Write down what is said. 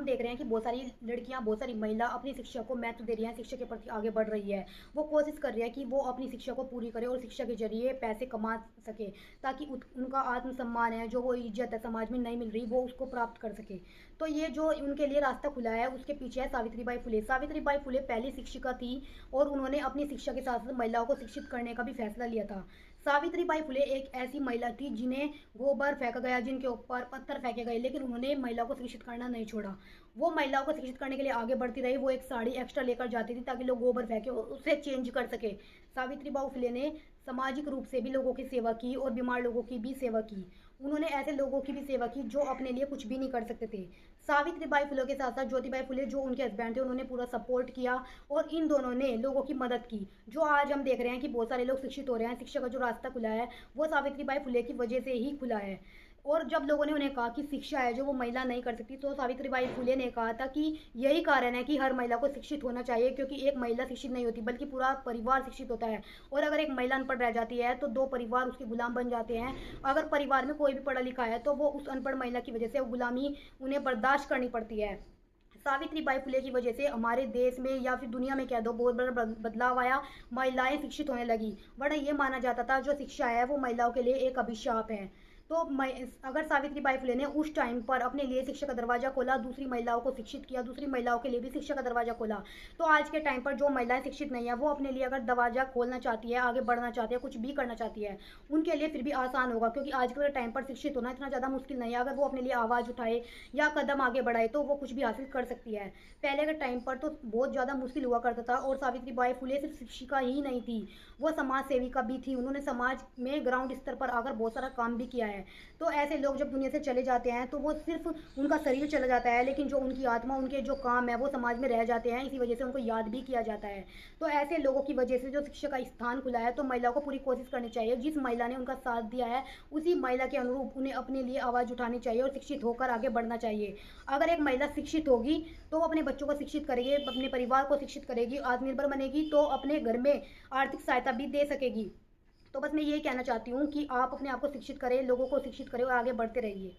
देख रहे हैं कि बहुत सारी लड़कियां, बहुत सारी महिला अपनी शिक्षा को महत्व दे रही हैं, शिक्षा के प्रति आगे बढ़ रही है। वो कोशिश कर रही है कि वो अपनी शिक्षा को पूरी करे और शिक्षा के जरिए पैसे कमा सके, ताकि उनका आत्मसम्मान है, जो वो इज्जत है समाज में नहीं मिल रही, वो उसको प्राप्त कर सके। तो ये जो उनके लिए रास्ता खुला है, उसके पीछे है सावित्रीबाई फुले। सावित्रीबाई फुले पहली शिक्षिका थी और उन्होंने अपनी शिक्षा के साथ साथ महिलाओं को शिक्षित करने का भी फैसला लिया था। सावित्रीबाई फुले एक ऐसी महिला थी जिन्हें गोबर फेंका गया, जिनके ऊपर पत्थर फेंके गए, लेकिन उन्होंने महिलाओं को शिक्षित करना नहीं छोड़ा। वो महिलाओं को शिक्षित करने के लिए आगे बढ़ती रही। वो एक साड़ी एक्स्ट्रा लेकर जाती थी ताकि लोग गोबर फेंके और उसे चेंज कर सके। सावित्रीबाई फुले ने सामाजिक रूप से भी लोगों की सेवा की और बीमार लोगों की भी सेवा की। उन्होंने ऐसे लोगों की भी सेवा की जो अपने लिए कुछ भी नहीं कर सकते थे। सावित्रीबाई फुले के साथ साथ ज्योतिबाई फुले जो उनके हस्बैंड थे, उन्होंने पूरा सपोर्ट किया और इन दोनों ने लोगों की मदद की। जो आज हम देख रहे हैं कि बहुत सारे लोग शिक्षित हो रहे हैं, शिक्षा का जो रास्ता खुला है वो सावित्रीबाई फुले की वजह से ही खुला है। और जब लोगों ने उन्हें कहा कि शिक्षा है जो वो महिला नहीं कर सकती, तो सावित्रीबाई फुले ने कहा था कि यही कारण है कि हर महिला को शिक्षित होना चाहिए, क्योंकि एक महिला शिक्षित नहीं होती बल्कि पूरा परिवार शिक्षित होता है। और अगर एक महिला अनपढ़ रह जाती है तो दो परिवार उसके गुलाम बन जाते हैं। अगर परिवार में कोई भी पढ़ा लिखा है तो वो उस अनपढ़ महिला की वजह से वो गुलामी उन्हें बर्दाश्त करनी पड़ती है। सावित्रीबाई फुले की वजह से हमारे देश में या फिर दुनिया में कह दो बहुत बड़ा बदलाव आया। महिलाएं शिक्षित होने लगी, वरना ये माना जाता था जो शिक्षा है वो महिलाओं के लिए एक अभिशाप है। तो अगर सावित्रीबाई फुले ने उस टाइम पर अपने लिए शिक्षा का दरवाजा खोला, दूसरी महिलाओं को शिक्षित किया, दूसरी महिलाओं के लिए भी शिक्षा का दरवाजा खोला, तो आज के टाइम पर जो महिलाएं शिक्षित नहीं है वो अपने लिए अगर दरवाजा खोलना चाहती है, आगे बढ़ना चाहती है, कुछ भी करना चाहती है, उनके लिए फिर भी आसान होगा, क्योंकि आज के टाइम पर शिक्षित होना इतना ज़्यादा मुश्किल नहीं है। अगर वो अपने लिए आवाज़ उठाए या कदम आगे बढ़ाए तो वो कुछ भी हासिल कर सकती है। पहले के टाइम पर तो बहुत ज़्यादा मुश्किल हुआ करता था। और सावित्रीबाई फुले सिर्फ शिक्षिका ही नहीं थी, वो समाज सेविका भी थी। उन्होंने समाज में ग्राउंड स्तर पर आकर बहुत सारा काम भी किया है। तो ऐसे लोग जब दुनिया से चले जाते हैं तो वो सिर्फ उनका शरीर चला जाता है, लेकिन जो उनकी आत्मा, उनके जो काम है वो समाज में रह जाते हैं। इसी वजह से उनको याद भी किया जाता है। तो ऐसे लोगों की वजह से जो शिक्षा का स्थान खुला है, तो महिलाओं को पूरी कोशिश करनी चाहिए। जिस महिला ने उनका साथ दिया है उसी महिला के अनुरूप उन्हें अपने लिए आवाज़ उठानी चाहिए और शिक्षित होकर आगे बढ़ना चाहिए। अगर एक महिला शिक्षित होगी तो वो अपने बच्चों को शिक्षित करेगी, अपने परिवार को शिक्षित करेगी, आत्मनिर्भर बनेगी, तो अपने घर में आर्थिक सहायता भी दे सकेगी। तो बस मैं यही कहना चाहती हूँ कि आप अपने आप को शिक्षित करें, लोगों को शिक्षित करें और आगे बढ़ते रहिए।